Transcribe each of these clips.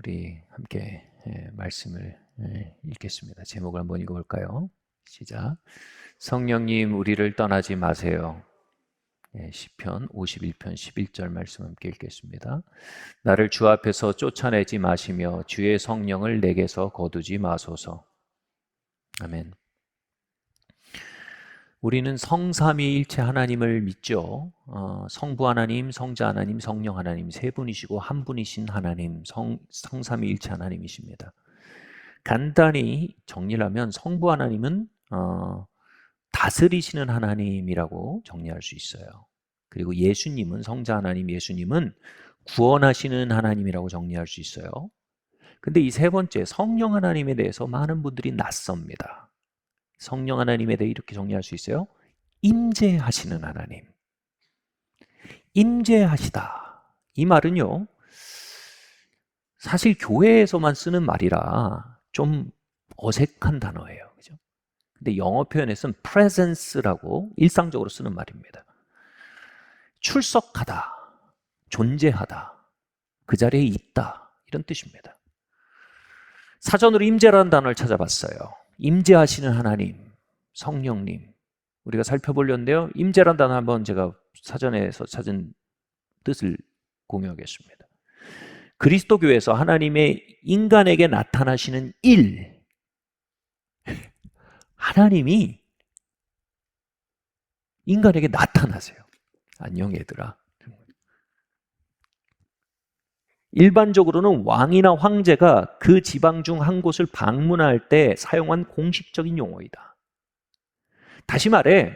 우리 함께 말씀을 읽겠습니다. 제목을 한번 읽어볼까요? 시작. 성령님 우리를 떠나지 마세요. 시편 51편 11절 말씀 함께 읽겠습니다. 나를 주 앞에서 쫓아내지 마시며 주의 성령을 내게서 거두지 마소서. 아멘. 우리는 성삼위일체 하나님을 믿죠. 성부 하나님, 성자 하나님, 성령 하나님 세 분이시고 한 분이신 하나님, 성삼위일체 하나님이십니다. 간단히 정리를 하면 성부 하나님은 다스리시는 하나님이라고 정리할 수 있어요. 그리고 예수님은, 성자 하나님 예수님은 구원하시는 하나님이라고 정리할 수 있어요. 근데 이 세 번째 성령 하나님에 대해서 많은 분들이 낯섭니다. 성령 하나님에 대해 이렇게 정리할 수 있어요. 임재하시는 하나님. 임재하시다. 이 말은요, 사실 교회에서만 쓰는 말이라 좀 어색한 단어예요. 그죠? 근데 영어 표현에서는 presence라고 일상적으로 쓰는 말입니다. 출석하다, 존재하다, 그 자리에 있다, 이런 뜻입니다. 사전으로 임재라는 단어를 찾아봤어요. 임재하시는 하나님, 성령님, 우리가 살펴보려는데요. 임재라는 단어 한번 제가 사전에서 찾은 뜻을 공유하겠습니다. 그리스도교에서 하나님의 인간에게 나타나시는 일, 하나님이 인간에게 나타나세요. 안녕 얘들아. 일반적으로는 왕이나 황제가 그 지방 중 한 곳을 방문할 때 사용한 공식적인 용어이다. 다시 말해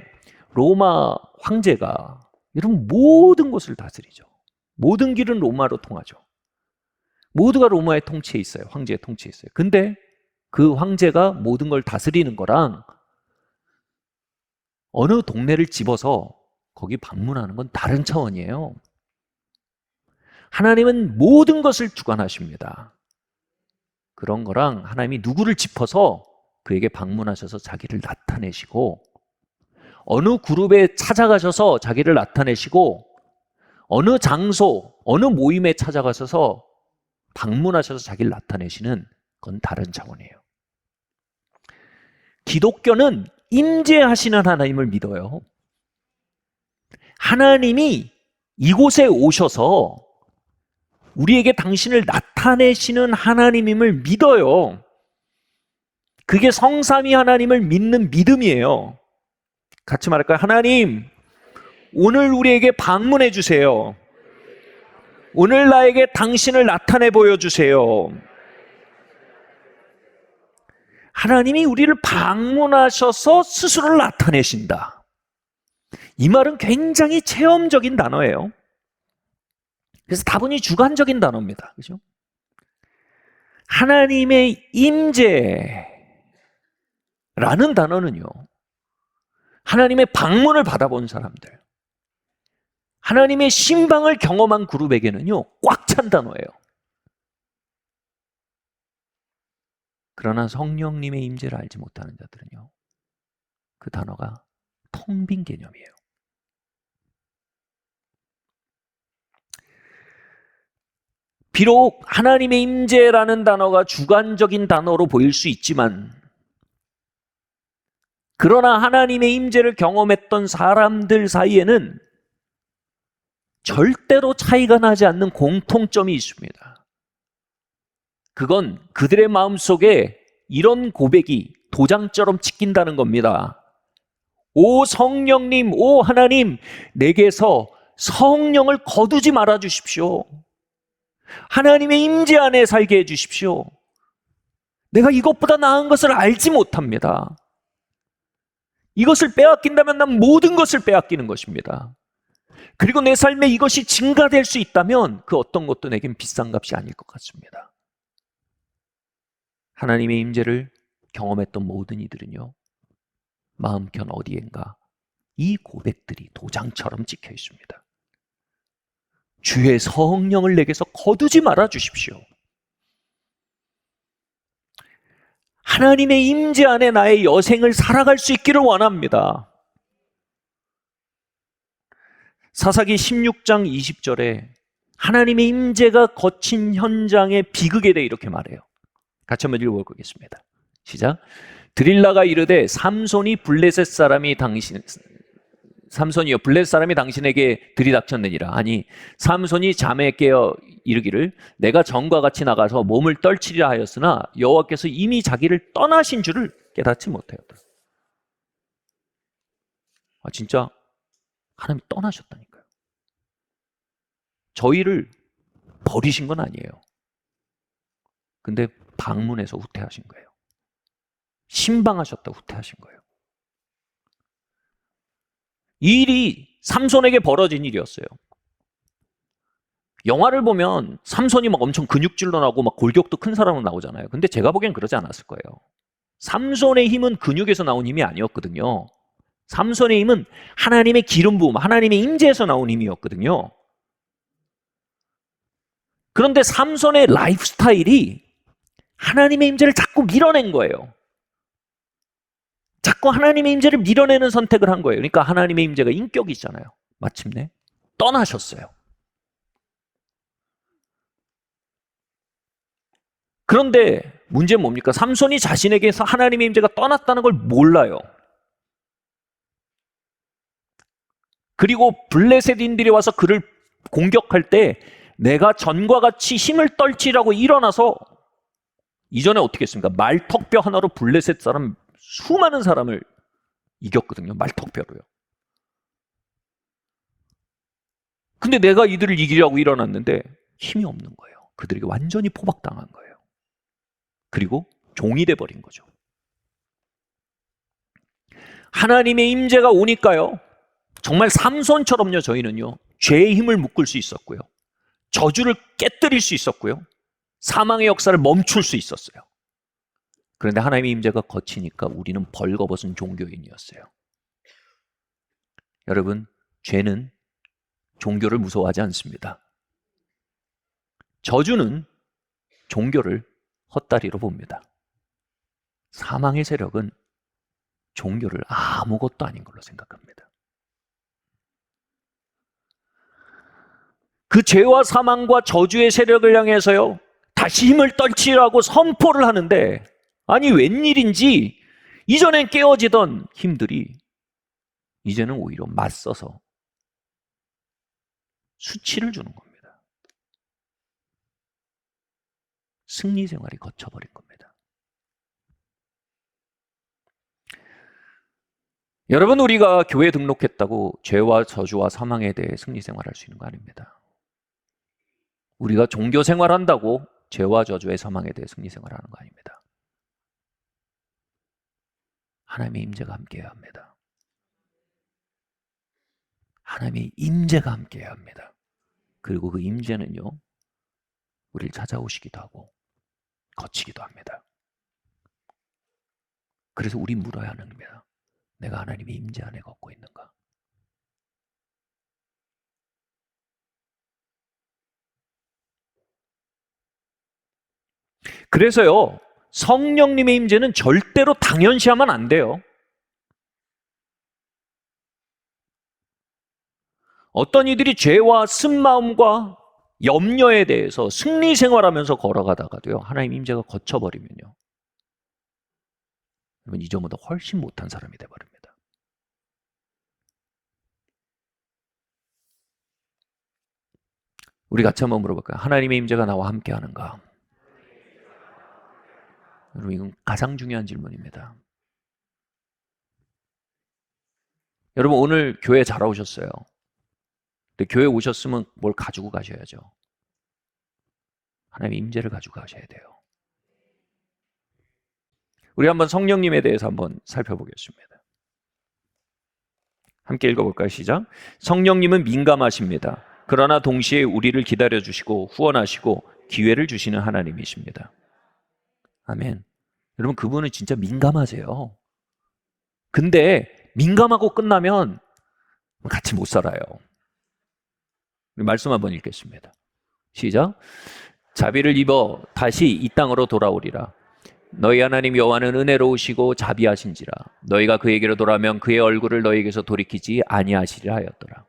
로마 황제가 여러분 모든 것을 다스리죠. 모든 길은 로마로 통하죠. 모두가 로마의 통치에 있어요. 황제의 통치에 있어요. 근데 그 황제가 모든 걸 다스리는 거랑 어느 동네를 집어서 거기 방문하는 건 다른 차원이에요. 하나님은 모든 것을 주관하십니다. 그런 거랑 하나님이 누구를 짚어서 그에게 방문하셔서 자기를 나타내시고 어느 그룹에 찾아가셔서 자기를 나타내시고 어느 장소, 어느 모임에 찾아가셔서 방문하셔서 자기를 나타내시는 건 다른 차원이에요. 기독교는 임재하시는 하나님을 믿어요. 하나님이 이곳에 오셔서 우리에게 당신을 나타내시는 하나님임을 믿어요. 그게 성삼위 하나님을 믿는 믿음이에요. 같이 말할까요? 하나님, 오늘 우리에게 방문해 주세요. 오늘 나에게 당신을 나타내 보여주세요. 하나님이 우리를 방문하셔서 스스로를 나타내신다. 이 말은 굉장히 체험적인 단어예요. 그래서 다분히 주관적인 단어입니다. 그죠? 하나님의 임재라는 단어는요, 하나님의 방문을 받아본 사람들, 하나님의 신방을 경험한 그룹에게는요, 꽉 찬 단어예요. 그러나 성령님의 임재를 알지 못하는 자들은요, 그 단어가 텅 빈 개념이에요. 비록 하나님의 임재라는 단어가 주관적인 단어로 보일 수 있지만, 그러나 하나님의 임재를 경험했던 사람들 사이에는 절대로 차이가 나지 않는 공통점이 있습니다. 그건 그들의 마음속에 이런 고백이 도장처럼 찍힌다는 겁니다. 오 성령님, 오 하나님, 내게서 성령을 거두지 말아 주십시오. 하나님의 임재 안에 살게 해 주십시오. 내가 이것보다 나은 것을 알지 못합니다. 이것을 빼앗긴다면 난 모든 것을 빼앗기는 것입니다. 그리고 내 삶에 이것이 증가될 수 있다면 그 어떤 것도 내겐 비싼 값이 아닐 것 같습니다. 하나님의 임재를 경험했던 모든 이들은요, 마음편 어디엔가 이 고백들이 도장처럼 찍혀 있습니다. 주의 성령을 내게서 거두지 말아 주십시오. 하나님의 임재 안에 나의 여생을 살아갈 수 있기를 원합니다. 사사기 16장 20절에 하나님의 임재가 거친 현장의 비극에 대해 이렇게 말해요. 같이 한번 읽어보겠습니다. 시작. 드릴라가 이르되 삼손이요 블레셋 사람이 당신에게 들이닥쳤느니라. 아니 삼손이 잠에 깨어 이르기를 내가 전과 같이 나가서 몸을 떨치리라 하였으나 여호와께서 이미 자기를 떠나신 줄을 깨닫지 못하였다. 진짜 하나님이 떠나셨다니까요. 저희를 버리신 건 아니에요. 근데 방문해서 후퇴하신 거예요. 신방하셨다 후퇴하신 거예요. 이 일이 삼손에게 벌어진 일이었어요. 영화를 보면 삼손이 막 엄청 근육질로 나오고 막 골격도 큰 사람으로 나오잖아요. 근데 제가 보기엔 그러지 않았을 거예요. 삼손의 힘은 근육에서 나온 힘이 아니었거든요. 삼손의 힘은 하나님의 기름 부음, 하나님의 임재에서 나온 힘이었거든요. 그런데 삼손의 라이프 스타일이 하나님의 임재를 자꾸 밀어낸 거예요. 자꾸 하나님의 임재를 밀어내는 선택을 한 거예요. 그러니까 하나님의 임재가 인격이잖아요. 마침내 떠나셨어요. 그런데 문제는 뭡니까? 삼손이 자신에게서 하나님의 임재가 떠났다는 걸 몰라요. 그리고 블레셋인들이 와서 그를 공격할 때 내가 전과 같이 힘을 떨치라고 일어나서 이전에 어떻게 했습니까? 말턱뼈 하나로 블레셋 사람 수많은 사람을 이겼거든요. 말턱뼈로요. 근데 내가 이들을 이기려고 일어났는데 힘이 없는 거예요. 그들에게 완전히 포박당한 거예요. 그리고 종이 돼버린 거죠. 하나님의 임재가 오니까요. 정말 삼손처럼요. 저희는요. 죄의 힘을 묶을 수 있었고요. 저주를 깨뜨릴 수 있었고요. 사망의 역사를 멈출 수 있었어요. 그런데 하나님의 임재가 거치니까 우리는 벌거벗은 종교인이었어요. 여러분, 죄는 종교를 무서워하지 않습니다. 저주는 종교를 헛다리로 봅니다. 사망의 세력은 종교를 아무것도 아닌 걸로 생각합니다. 그 죄와 사망과 저주의 세력을 향해서요, 다시 힘을 떨치라고 선포를 하는데, 아니 웬일인지 이전엔 깨어지던 힘들이 이제는 오히려 맞서서 수치를 주는 겁니다. 승리 생활이 거쳐버린 겁니다. 여러분, 우리가 교회 등록했다고 죄와 저주와 사망에 대해 승리 생활할 수 있는 거 아닙니다. 우리가 종교 생활한다고 죄와 저주의 사망에 대해 승리 생활하는 거 아닙니다. 하나님의 임재가 함께해야 합니다. 하나님의 임재가 함께해야 합니다. 그리고 그 임재는요, 우리를 찾아오시기도 하고 거치기도 합니다. 그래서 우리 물어야 하는 겁니다. 내가 하나님의 임재 안에 걷고 있는가? 그래서요, 성령님의 임재는 절대로 당연시하면 안 돼요. 어떤 이들이 죄와 쓴마음과 염려에 대해서 승리 생활하면서 걸어가다가도요, 하나님 임재가 거쳐버리면요, 여러분 이전보다 훨씬 못한 사람이 돼버립니다. 우리 같이 한번 물어볼까요? 하나님의 임재가 나와 함께 하는가? 여러분, 이건 가장 중요한 질문입니다. 여러분, 오늘 교회 잘 오셨어요. 근데 교회 오셨으면 뭘 가지고 가셔야죠. 하나님의 임재를 가지고 가셔야 돼요. 우리 한번 성령님에 대해서 한번 살펴보겠습니다. 함께 읽어볼까요? 시작. 성령님은 민감하십니다. 그러나 동시에 우리를 기다려주시고 후원하시고 기회를 주시는 하나님이십니다. 아멘. 여러분, 그분은 진짜 민감하세요. 근데 민감하고 끝나면 같이 못 살아요. 말씀 한번 읽겠습니다. 시작. 자비를 입어 다시 이 땅으로 돌아오리라. 너희 하나님 여호와는 은혜로우시고 자비하신지라. 너희가 그에게로 돌아오면 그의 얼굴을 너희에게서 돌이키지 아니하시리라 하였더라.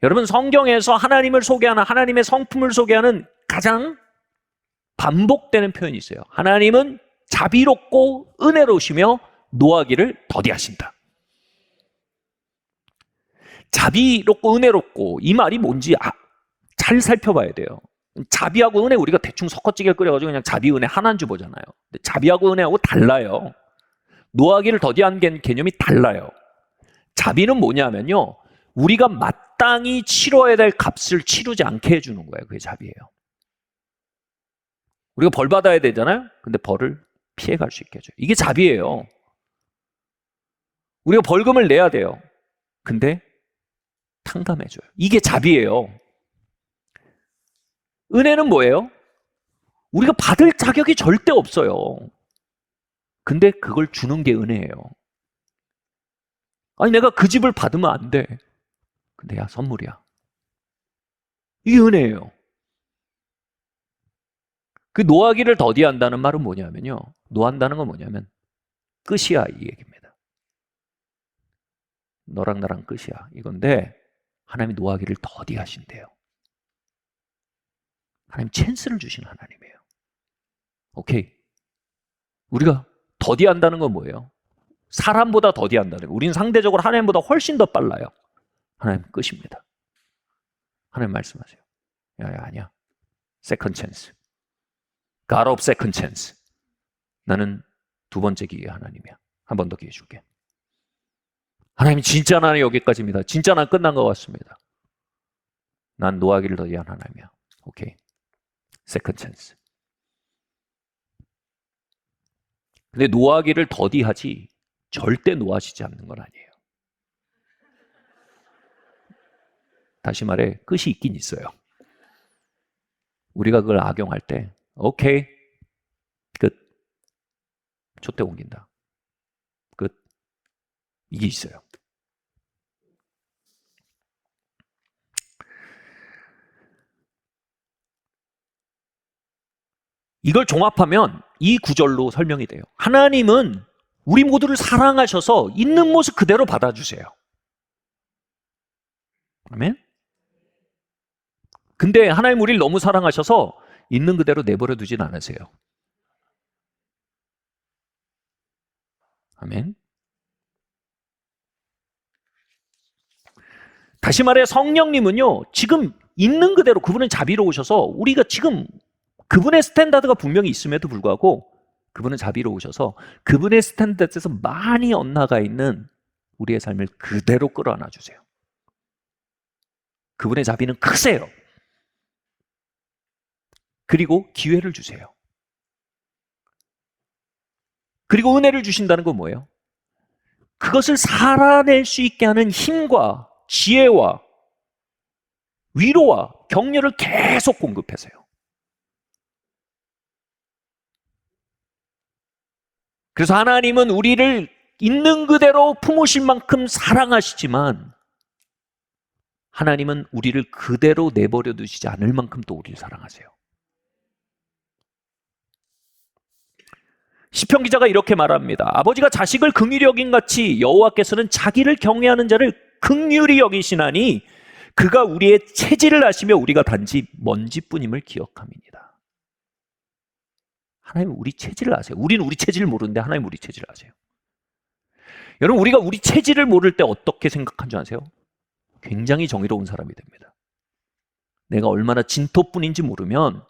여러분, 성경에서 하나님을 소개하는, 하나님의 성품을 소개하는 가장 반복되는 표현이 있어요. 하나님은 자비롭고 은혜로우시며 노하기를 더디하신다. 자비롭고 은혜롭고, 이 말이 뭔지 잘 살펴봐야 돼요. 자비하고 은혜, 우리가 대충 섞어찌개 끓여가지고 그냥 자비 은혜 하나인 줄 보잖아요. 근데 자비하고 은혜하고 달라요. 노하기를 더디한 개념이 달라요. 자비는 뭐냐면요, 우리가 마땅히 치러야 될 값을 치르지 않게 해주는 거예요. 그게 자비예요. 우리가 벌 받아야 되잖아요. 근데 벌을 피해갈 수 있게 해줘요. 이게 자비예요. 우리가 벌금을 내야 돼요. 근데 탕감해줘요. 이게 자비예요. 은혜는 뭐예요? 우리가 받을 자격이 절대 없어요. 근데 그걸 주는 게 은혜예요. 아니, 내가 그 집을 받으면 안 돼. 근데 야, 선물이야. 이게 은혜예요. 그 노하기를 더디한다는 말은 뭐냐면요, 노한다는 건 뭐냐면 끝이야, 이 얘기입니다. 너랑 나랑 끝이야, 이건데 하나님이 노하기를 더디하신대요. 하나님 찬스를 주신 하나님이에요. 오케이. 우리가 더디한다는 건 뭐예요? 사람보다 더디한다는 거예요. 우리는 상대적으로 하나님보다 훨씬 더 빨라요. 하나님 끝입니다. 하나님 말씀하세요. 야, 아니야. 세컨드 찬스. God of second chance. 나는 두 번째 기회 하나님이야. 한 번 더 기회 줄게. 하나님, 진짜 나는 여기까지입니다. 진짜 난 끝난 것 같습니다. 난 노하기를 더디한 하나님이야. 오케이. 세컨드 찬스. 근데 노하기를 더디하지 절대 노하시지 않는 건 아니에요. 다시 말해, 끝이 있긴 있어요. 우리가 그걸 악용할 때 오케이, 끝. 촛대 옮긴다. 끝. 이게 있어요. 이걸 종합하면 이 구절로 설명이 돼요. 하나님은 우리 모두를 사랑하셔서 있는 모습 그대로 받아주세요. 아멘? 근데 하나님 우리를 너무 사랑하셔서 있는 그대로 내버려 두진 않으세요. 아멘. 다시 말해, 성령님은요, 지금 있는 그대로, 그분은 자비로우셔서 우리가 지금 그분의 스탠다드가 분명히 있음에도 불구하고 그분은 자비로우셔서 그분의 스탠다드에서 많이 엇나가 있는 우리의 삶을 그대로 끌어안아 주세요. 그분의 자비는 크세요. 그리고 기회를 주세요. 그리고 은혜를 주신다는 건 뭐예요? 그것을 살아낼 수 있게 하는 힘과 지혜와 위로와 격려를 계속 공급하세요. 그래서 하나님은 우리를 있는 그대로 품으실 만큼 사랑하시지만 하나님은 우리를 그대로 내버려 두시지 않을 만큼 또 우리를 사랑하세요. 시편 기자가 이렇게 말합니다. 아버지가 자식을 긍휼히 여긴 같이 여호와께서는 자기를 경외하는 자를 긍휼히 여기시나니 그가 우리의 체질을 아시며 우리가 단지 먼지뿐임을 기억함이니이다. 하나님은 우리 체질을 아세요. 우리는 우리 체질을 모르는데 하나님은 우리 체질을 아세요. 여러분, 우리가 우리 체질을 모를 때 어떻게 생각한 줄 아세요? 굉장히 정의로운 사람이 됩니다. 내가 얼마나 진토뿐인지 모르면,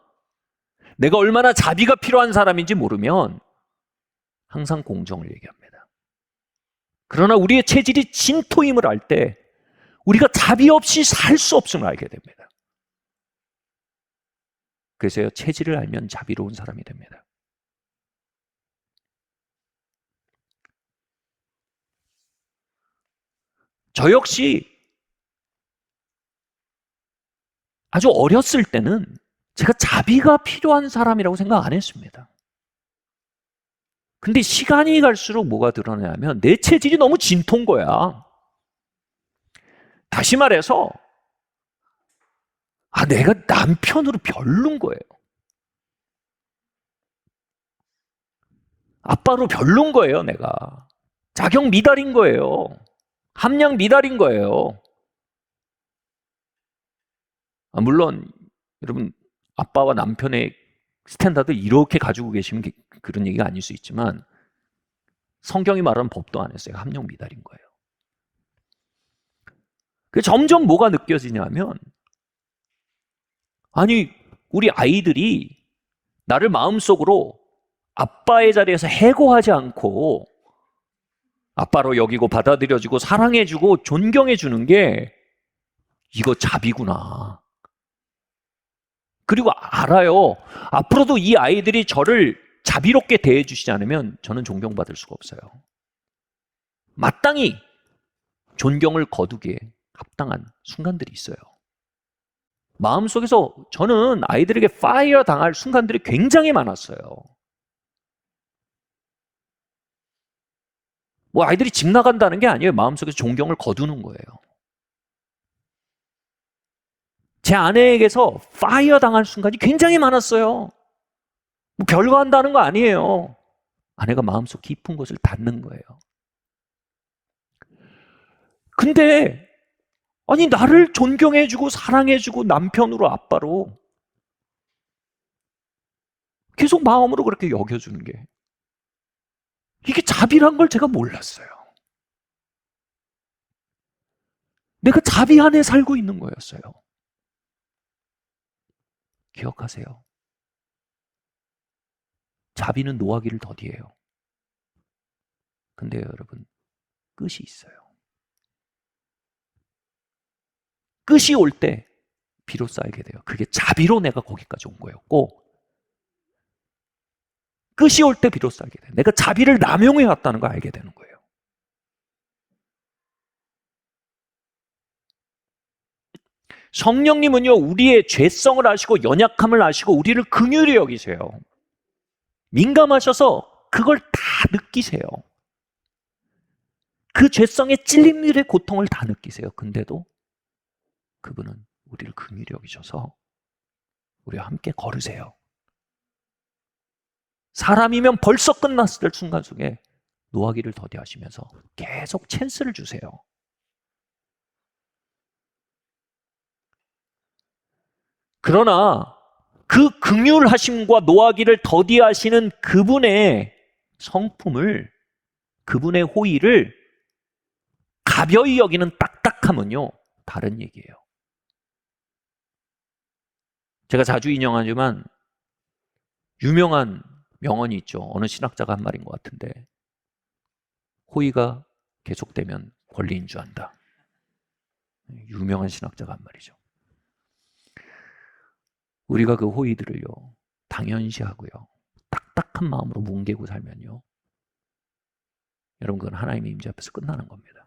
내가 얼마나 자비가 필요한 사람인지 모르면 항상 공정을 얘기합니다. 그러나 우리의 체질이 진토임을 알 때 우리가 자비 없이 살 수 없음을 알게 됩니다. 그래서 체질을 알면 자비로운 사람이 됩니다. 저 역시 아주 어렸을 때는 제가 자비가 필요한 사람이라고 생각 안 했습니다. 근데 시간이 갈수록 뭐가 드러나냐면 내 체질이 너무 진토인 거야. 다시 말해서 내가 남편으로 별론 거예요. 아빠로 별론 거예요, 내가. 자격 미달인 거예요. 함량 미달인 거예요. 물론 여러분 아빠와 남편의 스탠다드 이렇게 가지고 계시면 그런 얘기가 아닐 수 있지만 성경이 말하는 법도 안 했어요. 함량 미달인 거예요. 점점 뭐가 느껴지냐면 아니 우리 아이들이 나를 마음속으로 아빠의 자리에서 해고하지 않고 아빠로 여기고 받아들여주고 사랑해주고 존경해주는 게 이거 자비구나. 그리고 알아요. 앞으로도 이 아이들이 저를 자비롭게 대해주시지 않으면 저는 존경받을 수가 없어요. 마땅히 존경을 거두기에 합당한 순간들이 있어요. 마음속에서 저는 아이들에게 파이어 당할 순간들이 굉장히 많았어요. 뭐 아이들이 집 나간다는 게 아니에요. 마음속에서 존경을 거두는 거예요. 제 아내에게서 파이어 당할 순간이 굉장히 많았어요. 뭐 별거 한다는 거 아니에요. 아내가 마음속 깊은 곳을 닫는 거예요. 근데 아니 나를 존경해주고 사랑해주고 남편으로 아빠로 계속 마음으로 그렇게 여겨주는 게 이게 자비란 걸 제가 몰랐어요. 내가 자비 안에 살고 있는 거였어요. 기억하세요. 자비는 노하기를 더디해요. 근데 여러분 끝이 있어요. 끝이 올 때 비로소 알게 돼요. 그게 자비로 내가 거기까지 온 거였고 끝이 올 때 비로소 알게 돼요. 내가 자비를 남용해 왔다는 걸 알게 되는 거예요. 성령님은요 우리의 죄성을 아시고 연약함을 아시고 우리를 긍휼히 여기세요. 민감하셔서 그걸 다 느끼세요. 그 죄성의 찔림들의 고통을 다 느끼세요. 근데도 그분은 우리를 긍휼히 여기셔서 우리와 함께 걸으세요. 사람이면 벌써 끝났을 순간 속에 노하기를 더디하시면서 계속 찬스를 주세요. 그러나 그 긍휼하심과 노하기를 더디하시는 그분의 성품을, 그분의 호의를 가벼이 여기는 딱딱함은요 다른 얘기예요. 제가 자주 인용하지만 유명한 명언이 있죠. 어느 신학자가 한 말인 것 같은데 호의가 계속되면 권리인 줄 안다. 유명한 신학자가 한 말이죠. 우리가 그 호의들을요 당연시하고요 딱딱한 마음으로 뭉개고 살면요 여러분 그건 하나님의 임재 앞에서 끝나는 겁니다.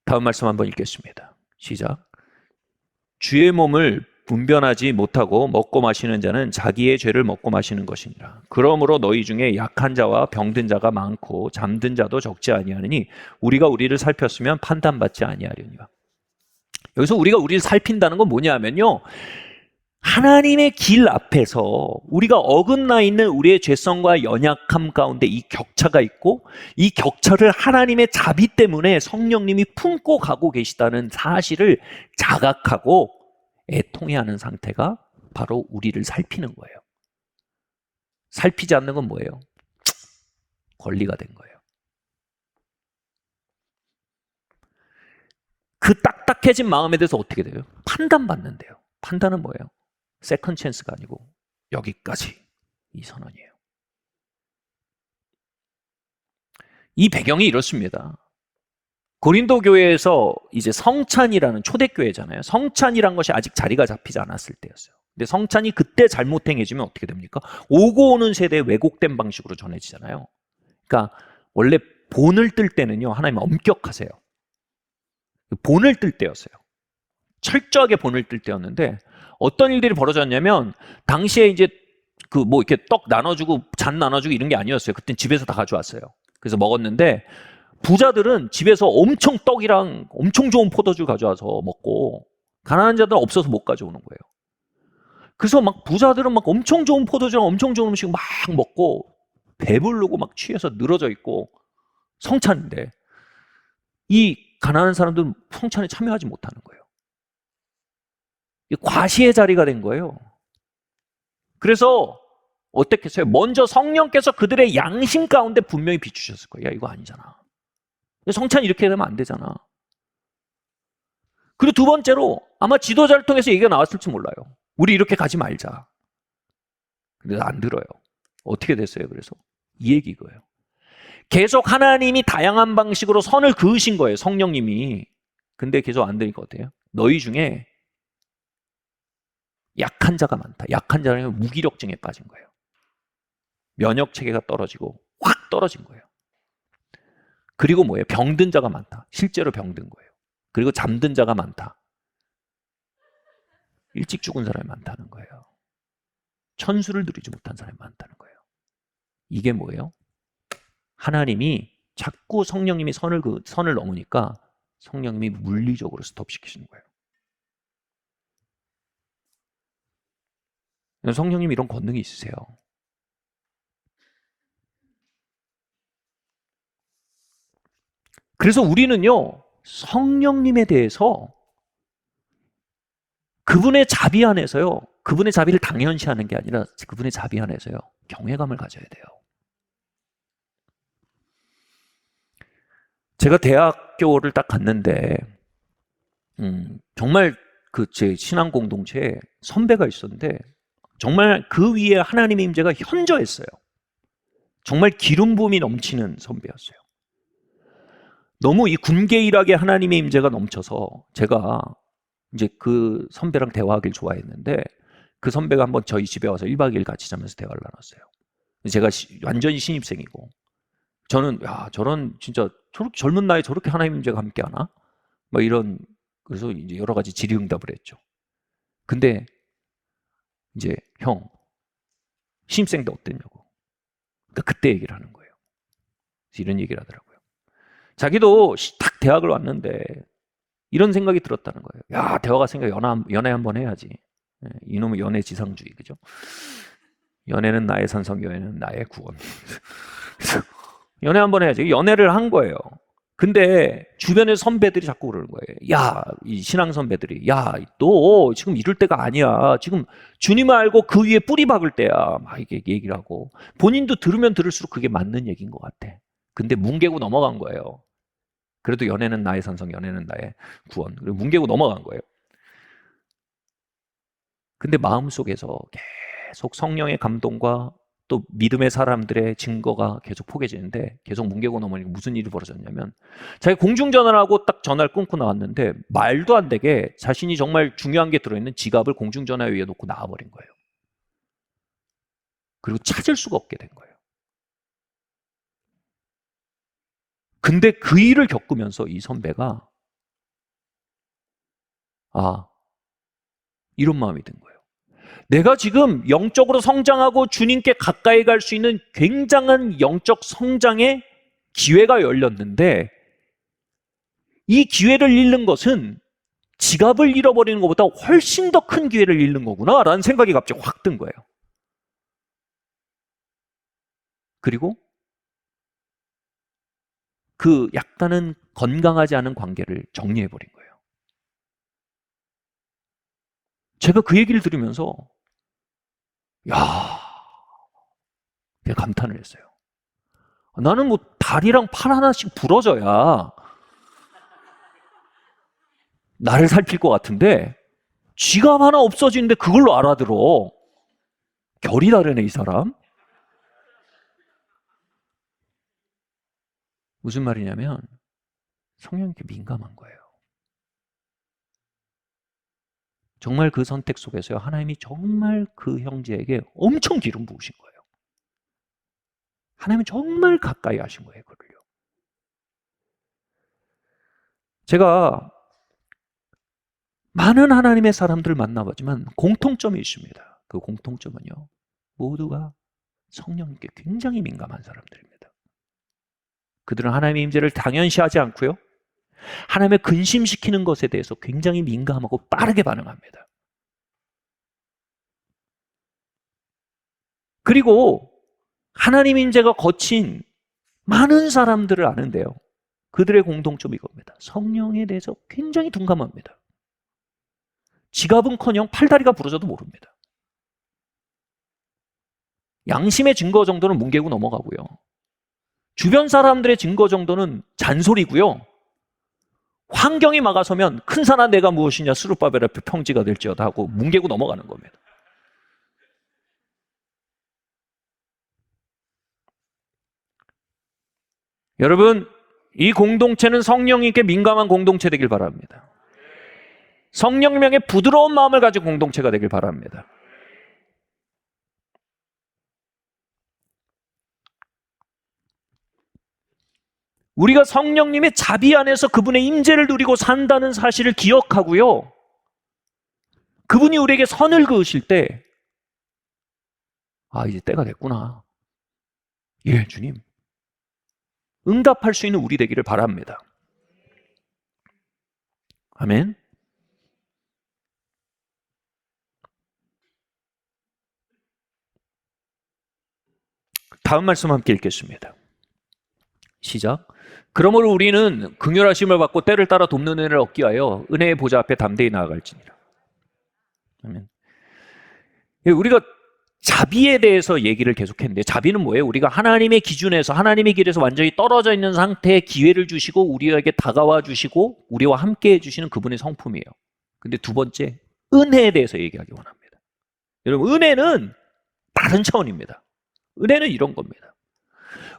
다음 말씀 한번 읽겠습니다. 시작. 주의 몸을 분변하지 못하고 먹고 마시는 자는 자기의 죄를 먹고 마시는 것이니라. 그러므로 너희 중에 약한 자와 병든 자가 많고 잠든 자도 적지 아니하느니 우리가 우리를 살폈으면 판단받지 아니하려니와. 여기서 우리가 우리를 살핀다는 건 뭐냐면요 하나님의 길 앞에서 우리가 어긋나 있는 우리의 죄성과 연약함 가운데 이 격차가 있고 이 격차를 하나님의 자비 때문에 성령님이 품고 가고 계시다는 사실을 자각하고 애통해하는 상태가 바로 우리를 살피는 거예요. 살피지 않는 건 뭐예요? 권리가 된 거예요. 그 딱딱해진 마음에 대해서 어떻게 돼요? 판단받는데요. 판단은 뭐예요? 세컨 찬스가 아니고 여기까지 이 선언이에요. 이 배경이 이렇습니다. 고린도 교회에서 이제 성찬이라는 초대교회잖아요. 성찬이란 것이 아직 자리가 잡히지 않았을 때였어요. 근데 성찬이 그때 잘못 행해지면 어떻게 됩니까? 오고 오는 세대에 왜곡된 방식으로 전해지잖아요. 그러니까 원래 본을 뜰 때는요 하나님 엄격하세요. 본을 뜰 때였어요. 철저하게 본을 뜰 때였는데 어떤 일들이 벌어졌냐면 당시에 이제 그 뭐 이렇게 떡 나눠주고 잔 나눠주고 이런 게 아니었어요. 그땐 집에서 다 가져왔어요. 그래서 먹었는데 부자들은 집에서 엄청 떡이랑 엄청 좋은 포도주 가져와서 먹고 가난한 자들은 없어서 못 가져오는 거예요. 그래서 막 부자들은 막 엄청 좋은 포도주랑 엄청 좋은 음식 막 먹고 배부르고 막 취해서 늘어져 있고 성찬인데 이 가난한 사람들은 성찬에 참여하지 못하는 거예요. 과시의 자리가 된 거예요. 그래서 어떻게 했어요? 먼저 성령께서 그들의 양심 가운데 분명히 비추셨을 거예요. 야, 이거 아니잖아. 성찬 이렇게 되면 안 되잖아. 그리고 두 번째로 아마 지도자를 통해서 얘기가 나왔을지 몰라요. 우리 이렇게 가지 말자. 근데 안 들어요. 어떻게 됐어요? 그래서 이 얘기 이거예요. 계속 하나님이 다양한 방식으로 선을 그으신 거예요. 성령님이. 근데 계속 안 되니까 어때요? 너희 중에 약한 자가 많다. 약한 자는 무기력증에 빠진 거예요. 면역 체계가 떨어지고 확 떨어진 거예요. 그리고 뭐예요? 병든 자가 많다. 실제로 병든 거예요. 그리고 잠든 자가 많다. 일찍 죽은 사람이 많다는 거예요. 천수를 누리지 못한 사람이 많다는 거예요. 이게 뭐예요? 하나님이 자꾸 성령님이 선을 넘으니까 성령님이 물리적으로 스톱시키시는 거예요. 성령님이 이런 권능이 있으세요. 그래서 우리는요, 성령님에 대해서 그분의 자비 안에서요, 그분의 자비를 당연시하는 게 아니라 그분의 자비 안에서요, 경외감을 가져야 돼요. 제가 대학교를 딱 갔는데, 정말 제 신앙 공동체에 선배가 있었는데, 정말 그 위에 하나님의 임재가 현저했어요. 정말 기름 부음이 넘치는 선배였어요. 너무 이 군계일하게 하나님의 임재가 넘쳐서 제가 이제 그 선배랑 대화하길 좋아했는데 그 선배가 한번 저희 집에 와서 1박 2일 같이 자면서 대화를 나눴어요. 제가 완전히 신입생이고 저는 야 저런 진짜 저렇게 젊은 나이에 저렇게 하나님 임재가 함께하나? 막 이런 그래서 이제 여러 가지 질의응답을 했죠. 근데 이제 형 신입생 때 어땠냐고. 그러니까 그때 얘기를 하는 거예요. 이런 얘기를 하더라고요. 자기도 딱 대학을 왔는데 이런 생각이 들었다는 거예요. 야, 대화가 생겨 연애 한번 해야지. 이놈의 연애 지상주의, 그죠? 연애는 나의 산성, 연애는 나의 구원. 연애 한번 해야지. 연애를 한 거예요. 근데 주변의 선배들이 자꾸 그러는 거예요. 야, 이 신앙 선배들이, 야, 너 지금 이럴 때가 아니야. 지금 주님을 알고 그 위에 뿌리 박을 때야. 막 이게 얘기를 하고 본인도 들으면 들을수록 그게 맞는 얘기인 것 같아. 근데 뭉개고 넘어간 거예요. 그래도 연애는 나의 산성, 연애는 나의 구원. 그리고 뭉개고 넘어간 거예요. 근데 마음속에서 계속 성령의 감동과 또 믿음의 사람들의 증거가 계속 포개지는데 계속 뭉개고 넘어가니까 무슨 일이 벌어졌냐면 자기가 공중전화를 하고 딱 전화를 끊고 나왔는데 말도 안 되게 자신이 정말 중요한 게 들어있는 지갑을 공중전화 위에 놓고 나와버린 거예요. 그리고 찾을 수가 없게 된 거예요. 근데 그 일을 겪으면서 이 선배가 이런 마음이 든 거예요. 내가 지금 영적으로 성장하고 주님께 가까이 갈 수 있는 굉장한 영적 성장의 기회가 열렸는데 이 기회를 잃는 것은 지갑을 잃어버리는 것보다 훨씬 더 큰 기회를 잃는 거구나 라는 생각이 갑자기 확 든 거예요. 그리고 그 약간은 건강하지 않은 관계를 정리해버린 거예요. 제가 그 얘기를 들으면서 야, 제가 감탄을 했어요. 나는 뭐 다리랑 팔 하나씩 부러져야 나를 살필 것 같은데 지갑 하나 없어지는데 그걸로 알아들어. 결이 다르네 이 사람. 무슨 말이냐면 성령님께 민감한 거예요. 정말 그 선택 속에서 하나님이 정말 그 형제에게 엄청 기름 부으신 거예요. 하나님은 정말 가까이 하신 거예요. 그를요. 제가 많은 하나님의 사람들을 만나봤지만 공통점이 있습니다. 그 공통점은요. 모두가 성령님께 굉장히 민감한 사람들입니다. 그들은 하나님의 임재를 당연시하지 않고요. 하나님의 근심시키는 것에 대해서 굉장히 민감하고 빠르게 반응합니다. 그리고 하나님 임재가 거친 많은 사람들을 아는데요. 그들의 공통점이 이겁니다. 성령에 대해서 굉장히 둔감합니다. 지갑은커녕 팔다리가 부러져도 모릅니다. 양심의 증거 정도는 뭉개고 넘어가고요. 주변 사람들의 증거 정도는 잔소리고요. 환경이 막아서면 큰 산아 내가 무엇이냐 스룹바벨 앞에 평지가 될지어다 하고 뭉개고 넘어가는 겁니다. 여러분, 이 공동체는 성령님께 민감한 공동체 되길 바랍니다. 성령님의 부드러운 마음을 가진 공동체가 되길 바랍니다. 우리가 성령님의 자비 안에서 그분의 임재를 누리고 산다는 사실을 기억하고요. 그분이 우리에게 선을 그으실 때, 아, 이제 때가 됐구나. 예, 주님. 응답할 수 있는 우리 되기를 바랍니다. 아멘. 다음 말씀 함께 읽겠습니다. 시작. 그러므로 우리는 긍휼하심을 받고 때를 따라 돕는 은혜를 얻기 위하여 은혜의 보좌 앞에 담대히 나아갈지니라. 아멘. 우리가 자비에 대해서 얘기를 계속했는데, 자비는 뭐예요? 우리가 하나님의 기준에서, 하나님의 길에서 완전히 떨어져 있는 상태에 기회를 주시고 우리에게 다가와 주시고 우리와 함께 해주시는 그분의 성품이에요. 근데 두 번째, 은혜에 대해서 얘기하기 원합니다. 여러분, 은혜는 다른 차원입니다. 은혜는 이런 겁니다.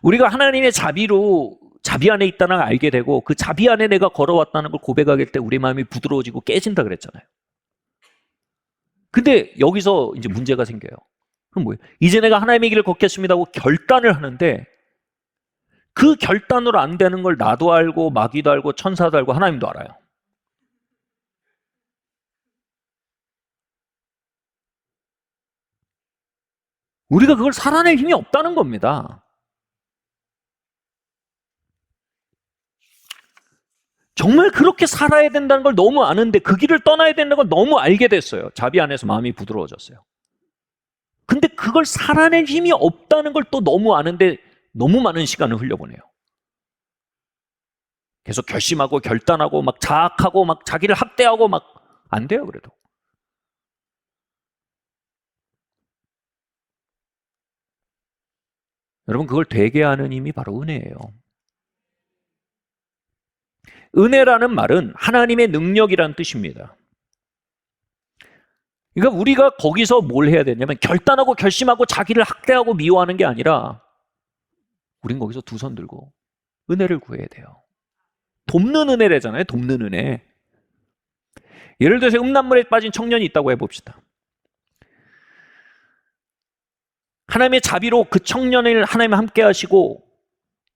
우리가 하나님의 자비로 자비 안에 있다는 걸 알게 되고 그 자비 안에 내가 걸어왔다는 걸 고백하게 될 때 우리 마음이 부드러워지고 깨진다 그랬잖아요. 근데 여기서 이제 문제가 생겨요. 그럼 뭐예요? 이제 내가 하나님의 길을 걷겠습니다 하고 결단을 하는데 그 결단으로 안 되는 걸 나도 알고 마귀도 알고 천사도 알고 하나님도 알아요. 우리가 그걸 살아낼 힘이 없다는 겁니다. 정말 그렇게 살아야 된다는 걸 너무 아는데 그 길을 떠나야 된다는 걸 너무 알게 됐어요. 자비 안에서 마음이 부드러워졌어요. 근데 그걸 살아낼 힘이 없다는 걸 또 너무 아는데 너무 많은 시간을 흘려보내요. 계속 결심하고 결단하고 막 자학하고 막 자기를 학대하고 막 안 돼요. 그래도. 여러분, 그걸 되게 하는 힘이 바로 은혜예요. 은혜라는 말은 하나님의 능력이라는 뜻입니다. 그러니까 우리가 거기서 뭘 해야 되냐면 결단하고 결심하고 자기를 학대하고 미워하는 게 아니라 우린 거기서 두 손 들고 은혜를 구해야 돼요. 돕는 은혜래잖아요. 돕는 은혜. 예를 들어서 음란물에 빠진 청년이 있다고 해봅시다. 하나님의 자비로 그 청년을 하나님 함께 하시고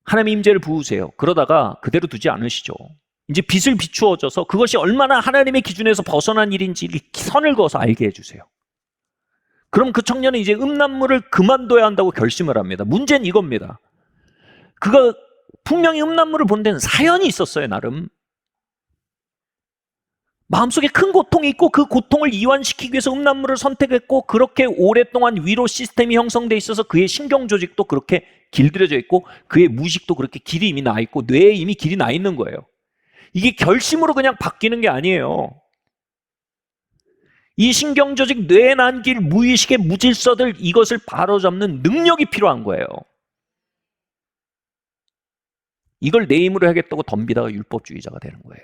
하나님의 임재를 부으세요. 그러다가 그대로 두지 않으시죠. 이제 빛을 비추어줘서 그것이 얼마나 하나님의 기준에서 벗어난 일인지 선을 그어서 알게 해주세요. 그럼 그 청년은 이제 음란물을 그만둬야 한다고 결심을 합니다. 문제는 이겁니다. 그가 분명히 음란물을 본 데는 사연이 있었어요. 나름. 마음속에 큰 고통이 있고 그 고통을 이완시키기 위해서 음란물을 선택했고 그렇게 오랫동안 위로 시스템이 형성돼 있어서 그의 신경조직도 그렇게 길들여져 있고 그의 무의식도 그렇게 길이 이미 나 있고 뇌에 이미 길이 나 있는 거예요. 이게 결심으로 그냥 바뀌는 게 아니에요. 이 신경조직, 뇌에 난 길, 무의식의 무질서들 이것을 바로잡는 능력이 필요한 거예요. 이걸 내 힘으로 하겠다고 덤비다가 율법주의자가 되는 거예요.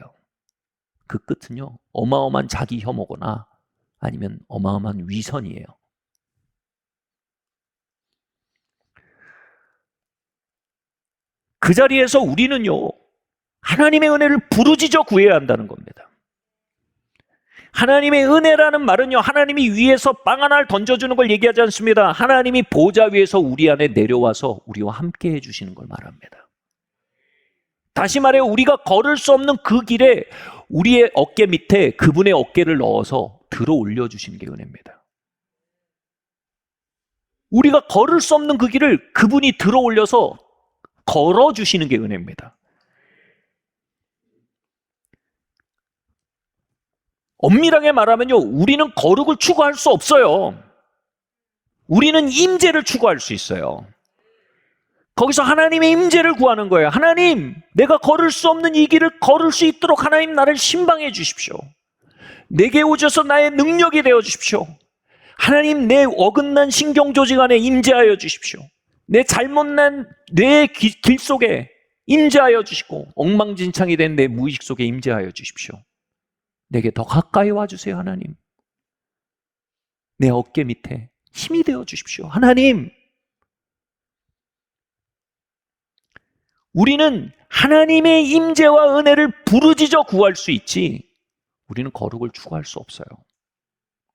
그 끝은요, 어마어마한 자기 혐오거나 아니면 어마어마한 위선이에요. 그 자리에서 우리는요, 하나님의 은혜를 부르짖어 구해야 한다는 겁니다. 하나님의 은혜라는 말은요, 하나님이 위에서 빵 하나를 던져주는 걸 얘기하지 않습니다. 하나님이 보좌 위에서 우리 안에 내려와서 우리와 함께 해주시는 걸 말합니다. 다시 말해요, 우리가 걸을 수 없는 그 길에 우리의 어깨 밑에 그분의 어깨를 넣어서 들어 올려주시는 게 은혜입니다. 우리가 걸을 수 없는 그 길을 그분이 들어 올려서 걸어주시는 게 은혜입니다. 엄밀하게 말하면요, 우리는 거룩을 추구할 수 없어요. 우리는 임재를 추구할 수 있어요. 거기서 하나님의 임재를 구하는 거예요. 하나님, 내가 걸을 수 없는 이 길을 걸을 수 있도록 하나님 나를 신방해 주십시오. 내게 오셔서 나의 능력이 되어 주십시오. 하나님, 내 어긋난 신경조직 안에 임재하여 주십시오. 내 잘못난 뇌의 길 속에 임재하여 주시고 엉망진창이 된 내 무의식 속에 임재하여 주십시오. 내게 더 가까이 와주세요. 하나님, 내 어깨 밑에 힘이 되어 주십시오. 하나님, 우리는 하나님의 임재와 은혜를 부르짖어 구할 수 있지 우리는 거룩을 추구할 수 없어요.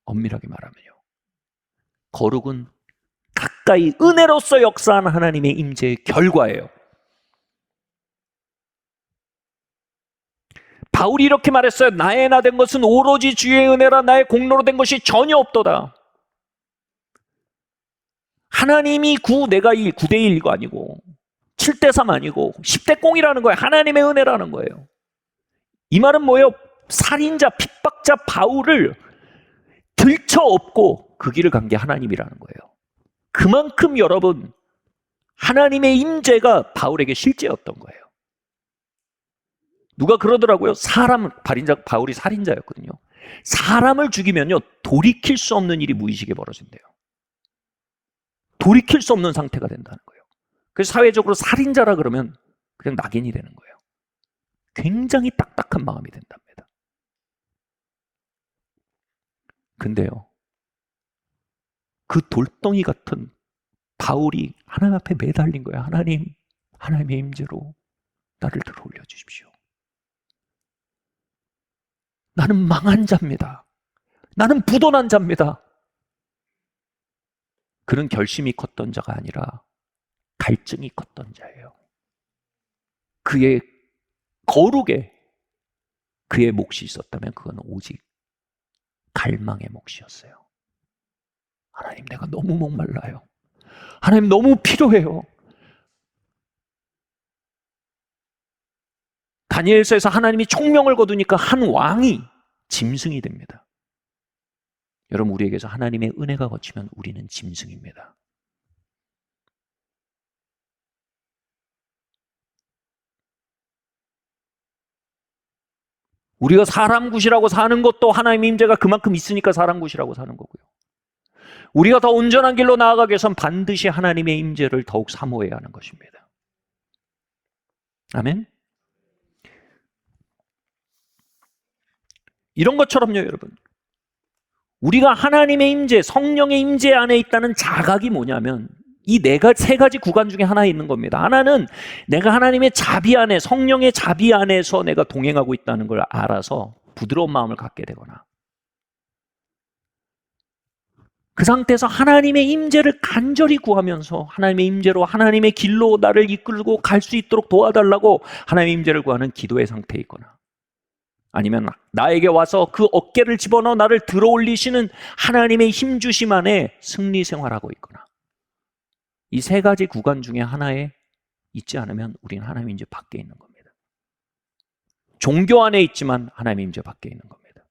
엄밀하게 말하면요, 거룩은 가까이 은혜로서 역사하는 하나님의 임재의 결과예요. 바울이 이렇게 말했어요. 나의 나 된 것은 오로지 주의 은혜라. 나의 공로로 된 것이 전혀 없도다. 하나님이 9, 내가 1, 9대 1가 아니고 7대 3 아니고 10대 0이라는 거예요. 하나님의 은혜라는 거예요. 이 말은 뭐예요? 살인자, 핍박자 바울을 들쳐업고 그 길을 간 게 하나님이라는 거예요. 그만큼 여러분, 하나님의 임재가 바울에게 실제였던 거예요. 누가 그러더라고요. 바울이 살인자였거든요. 사람을 죽이면요, 돌이킬 수 없는 일이 무의식에 벌어진대요. 돌이킬 수 없는 상태가 된다는 거예요. 그래서 사회적으로 살인자라 그러면 그냥 낙인이 되는 거예요. 굉장히 딱딱한 마음이 된답니다. 근데요, 그 돌덩이 같은 바울이 하나님 앞에 매달린 거예요. 하나님, 하나님의 임재로 나를 들어 올려 주십시오. 나는 망한 자입니다. 나는 부도난 자입니다. 그는 결심이 컸던 자가 아니라 갈증이 컸던 자예요. 그의 거룩에 그의 몫이 있었다면 그건 오직 갈망의 몫이었어요. 하나님, 내가 너무 목말라요. 하나님, 너무 필요해요. 다니엘서에서 하나님이 총명을 거두니까 한 왕이 짐승이 됩니다. 여러분, 우리에게서 하나님의 은혜가 거치면 우리는 짐승입니다. 우리가 사람 굿이라고 사는 것도 하나님의 임재가 그만큼 있으니까 사람 굿이라고 사는 거고요. 우리가 더 온전한 길로 나아가기 위해서는 반드시 하나님의 임재를 더욱 사모해야 하는 것입니다. 아멘? 이런 것처럼요, 여러분, 우리가 하나님의 임재, 성령의 임재 안에 있다는 자각이 뭐냐면 이 세 가지 구간 중에 하나에 있는 겁니다. 하나는 내가 하나님의 자비 안에, 성령의 자비 안에서 내가 동행하고 있다는 걸 알아서 부드러운 마음을 갖게 되거나, 그 상태에서 하나님의 임재를 간절히 구하면서 하나님의 임재로 하나님의 길로 나를 이끌고 갈 수 있도록 도와달라고 하나님의 임재를 구하는 기도의 상태에 있거나, 아니면 나에게 와서 그 어깨를 집어넣어 나를 들어올리시는 하나님의 힘주심 안에 승리 생활하고 있거나, 이 세 가지 구간 중에 하나에 있지 않으면 우리는 하나님의 임재 밖에 있는 겁니다. 종교 안에 있지만 하나님의 임재 밖에 있는 겁니다.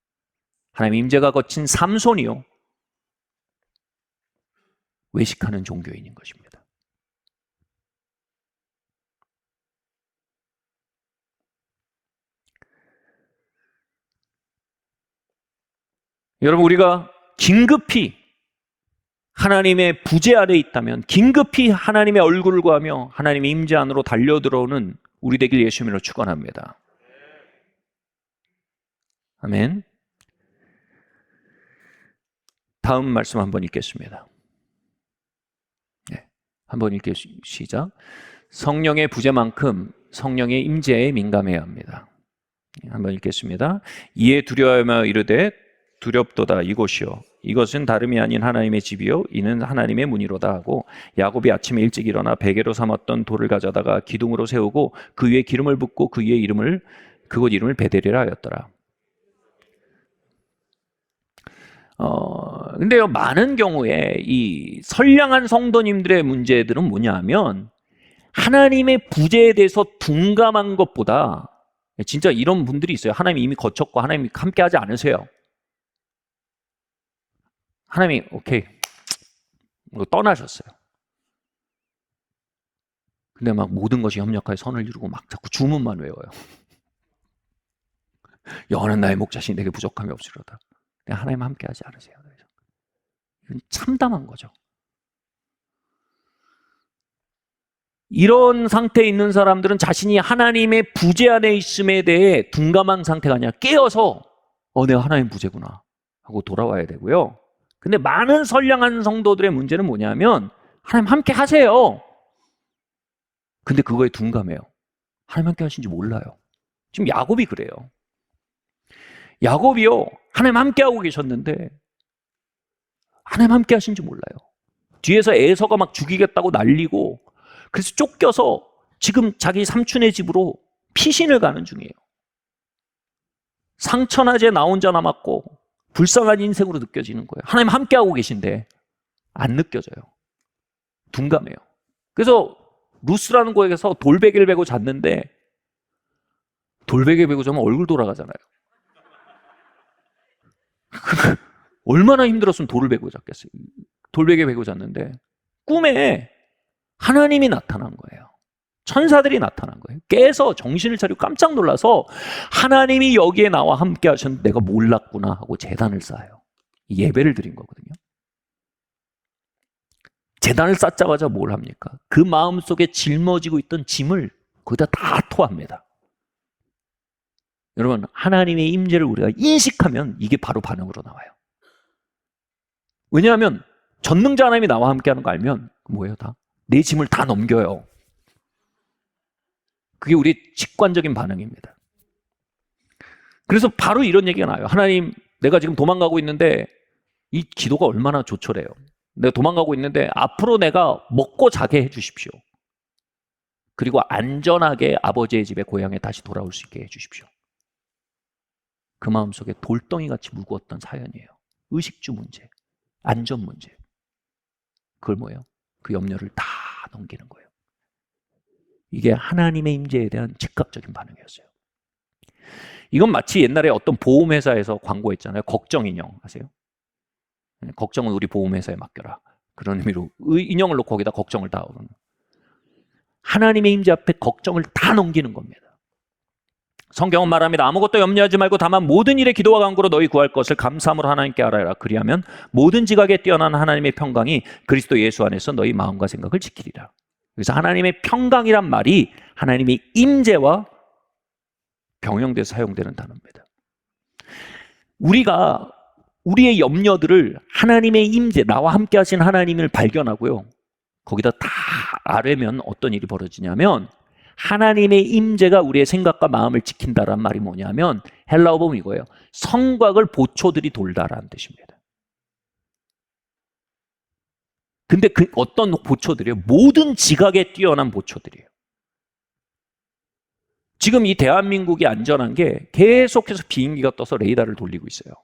하나님의 임재가 거친 삼손이요, 외식하는 종교인인 것입니다. 여러분, 우리가 긴급히 하나님의 부재 아래 있다면, 긴급히 하나님의 얼굴을 구하며 하나님의 임재 안으로 달려들어오는 우리 되길 예수님으로 축원합니다. 아멘. 다음 말씀 한번 읽겠습니다. 네, 한번 시작. 성령의 부재만큼 성령의 임재에 민감해야 합니다. 한번 읽겠습니다. 이에 두려워하며 이르되 두렵도다 이곳이요, 이것은 다름이 아닌 하나님의 집이요, 이는 하나님의 문이로다 하고, 야곱이 아침에 일찍 일어나 베개로 삼았던 돌을 가져다가 기둥으로 세우고 그 위에 기름을 붓고 그 위에 그곳 이름을 베델이라 하였더라. 근데요, 많은 경우에 이 선량한 성도님들의 문제들은 뭐냐 하면, 하나님의 부재에 대해서 둔감한 것보다, 진짜 이런 분들이 있어요. 하나님이 이미 거쳤고 하나님이 함께 하지 않으세요. 하나님이 오케이, 떠나셨어요. 근데 막 모든 것이 협력하여 선을 이루고 막 자꾸 주문만 외워요. 영원한 나의 목자신 내게 부족함이 없으리로다. 하나님 함께 하지 않으세요. 이건 참담한 거죠. 이런 상태에 있는 사람들은 자신이 하나님의 부재 안에 있음에 대해 둔감한 상태가 아니라 깨어서 내가 하나님 부재구나 하고 돌아와야 되고요. 근데 많은 선량한 성도들의 문제는 뭐냐면 하나님 함께 하세요. 근데 그거에 둔감해요. 하나님 함께 하신지 몰라요. 지금 야곱이 그래요. 야곱이요, 하나님 함께 하고 계셨는데 하나님 함께 하신지 몰라요. 뒤에서 에서가 막 죽이겠다고 난리고, 그래서 쫓겨서 지금 자기 삼촌의 집으로 피신을 가는 중이에요. 상처나제 나 혼자 남았고 불쌍한 인생으로 느껴지는 거예요. 하나님 함께하고 계신데 안 느껴져요. 둔감해요. 그래서 루스라는 고에게서 돌베개를 베고 잤는데, 돌베개 베고 자면 얼굴 돌아가잖아요. 얼마나 힘들었으면 돌을 베고 잤겠어요. 돌베개 베고 잤는데 꿈에 하나님이 나타난 거예요. 천사들이 나타난 거예요. 깨서 정신을 차리고 깜짝 놀라서 하나님이 여기에 나와 함께 하셨는데 내가 몰랐구나 하고 제단을 쌓아요. 예배를 드린 거거든요. 제단을 쌓자마자 뭘 합니까? 그 마음속에 짊어지고 있던 짐을 거기다 다 토합니다. 여러분, 하나님의 임재를 우리가 인식하면 이게 바로 반응으로 나와요. 왜냐하면 전능자 하나님이 나와 함께하는 거 알면 뭐예요? 다 내 짐을 다 넘겨요. 그게 우리 직관적인 반응입니다. 그래서 바로 이런 얘기가 나와요. 하나님, 내가 지금 도망가고 있는데 이 기도가 얼마나 조촐해요. 내가 도망가고 있는데 앞으로 내가 먹고 자게 해주십시오. 그리고 안전하게 아버지의 집에 고향에 다시 돌아올 수 있게 해주십시오. 그 마음속에 돌덩이같이 무거웠던 사연이에요. 의식주 문제, 안전 문제. 그걸 뭐예요? 그 염려를 다 넘기는 거예요. 이게 하나님의 임재에 대한 즉각적인 반응이었어요. 이건 마치 옛날에 어떤 보험회사에서 광고했잖아요. 걱정 인형 아세요? 걱정은 우리 보험회사에 맡겨라. 그런 의미로 인형을 놓고 거기다 걱정을 다 오는. 하나님의 임재 앞에 걱정을 다 넘기는 겁니다. 성경은 말합니다. 아무것도 염려하지 말고 다만 모든 일에 기도와 간구로 너희 구할 것을 감사함으로 하나님께 알아라. 그리하면 모든 지각에 뛰어난 하나님의 평강이 그리스도 예수 안에서 너희 마음과 생각을 지키리라. 그래서 하나님의 평강이란 말이 하나님의 임재와 병용돼서 사용되는 단어입니다. 우리가 우리의 염려들을 하나님의 임재, 나와 함께 하신 하나님을 발견하고요. 거기다 다 아뢰면 어떤 일이 벌어지냐면 하나님의 임재가 우리의 생각과 마음을 지킨다란 말이 뭐냐면 헬라어 보면 이거예요. 성곽을 보초들이 돌다라는 뜻입니다. 근데 그 어떤 보초들이에요? 모든 지각에 뛰어난 보초들이에요. 지금 이 대한민국이 안전한 게 계속해서 비행기가 떠서 레이더를 돌리고 있어요.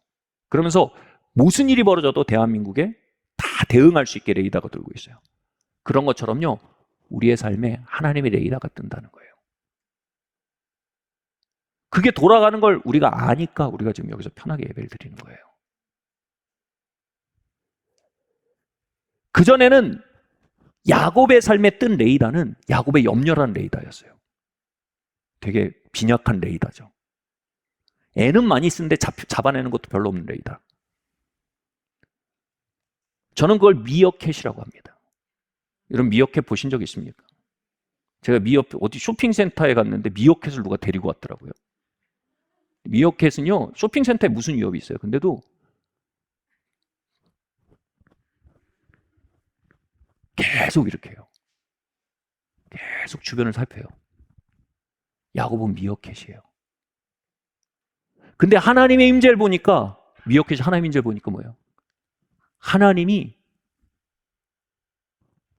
그러면서 무슨 일이 벌어져도 대한민국에 다 대응할 수 있게 레이더가 돌고 있어요. 그런 것처럼요. 우리의 삶에 하나님의 레이더가 뜬다는 거예요. 그게 돌아가는 걸 우리가 아니까 우리가 지금 여기서 편하게 예배를 드리는 거예요. 그전에는 야곱의 삶에 뜬 레이더는 야곱의 염려라는 레이더였어요. 되게 빈약한 레이더죠. 애는 많이 쓰는데 잡아내는 것도 별로 없는 레이더. 저는 그걸 미어캣이라고 합니다. 여러분 미어캣 보신 적 있습니까? 제가 어디 쇼핑센터에 갔는데 미어캣을 누가 데리고 왔더라고요. 미어캣은요, 쇼핑센터에 무슨 위협이 있어요. 근데도 계속 이렇게 해요. 계속 주변을 살펴요. 야곱은 미어캣이에요. 근데 하나님의 임재를 보니까, 미어캣이 하나님의 임재를 보니까 뭐예요? 하나님이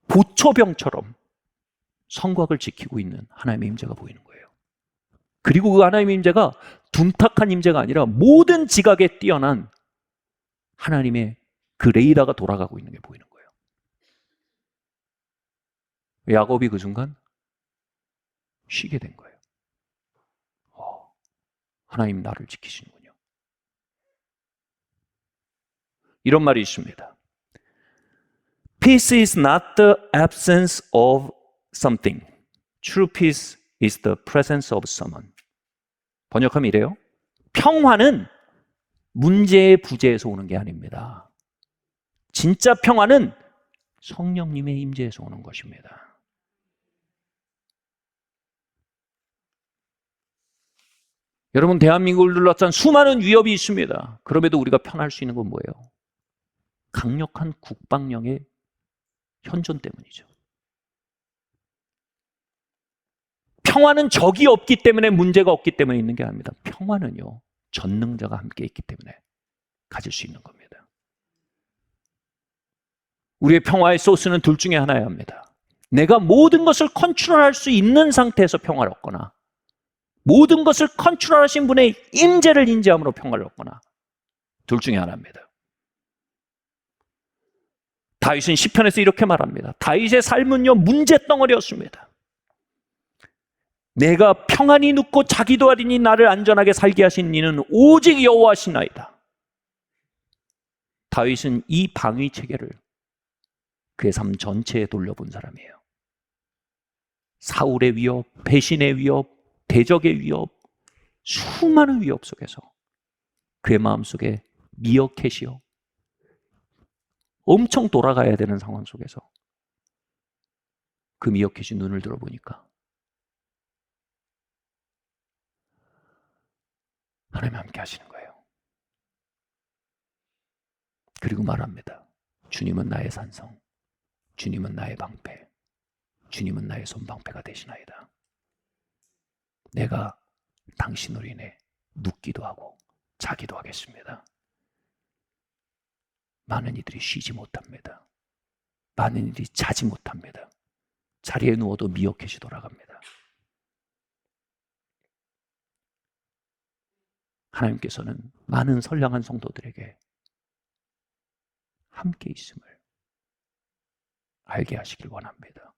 보초병처럼 성곽을 지키고 있는 하나님의 임재가 보이는 거예요. 그리고 그 하나님의 임재가 둔탁한 임재가 아니라 모든 지각에 뛰어난 하나님의 그 레이더가 돌아가고 있는 게 보이는 거예요. 야곱이 그 순간 쉬게 된 거예요. 하나님 나를 지키시는군요. 이런 말이 있습니다. Peace is not the absence of something, True peace is the presence of someone. 번역하면 이래요. 평화는 문제의 부재에서 오는 게 아닙니다. 진짜 평화는 성령님의 임재에서 오는 것입니다. 여러분, 대한민국을 둘러싼 수많은 위협이 있습니다. 그럼에도 우리가 편할 수 있는 건 뭐예요? 강력한 국방력의 현존 때문이죠. 평화는 적이 없기 때문에, 문제가 없기 때문에 있는 게 아닙니다. 평화는요, 전능자가 함께 있기 때문에 가질 수 있는 겁니다. 우리의 평화의 소스는 둘 중에 하나여야 합니다. 내가 모든 것을 컨트롤할 수 있는 상태에서 평화를 얻거나, 모든 것을 컨트롤하신 분의 임재를 인지함으로 평화를 얻거나, 둘 중에 하나입니다. 다윗은 시편에서 이렇게 말합니다. 다윗의 삶은요, 문제덩어리였습니다. 내가 평안히 눕고 자기도 아리니 나를 안전하게 살게 하신 이는 오직 여호와시나이다. 다윗은 이 방위 체계를 그의 삶 전체에 돌려본 사람이에요. 사울의 위협, 배신의 위협, 대적의 위협, 수많은 위협 속에서 그의 마음속에 미어캣이요, 엄청 돌아가야 되는 상황 속에서 그 미어캣이 눈을 들어보니까 하나님 함께 하시는 거예요. 그리고 말합니다. 주님은 나의 산성, 주님은 나의 방패, 주님은 나의 손방패가 되시나이다. 내가 당신으로 인해 눕기도 하고 자기도 하겠습니다. 많은 이들이 쉬지 못합니다. 많은 이들이 자지 못합니다. 자리에 누워도 미어캣이 돌아갑니다. 하나님께서는 많은 선량한 성도들에게 함께 있음을 알게 하시길 원합니다.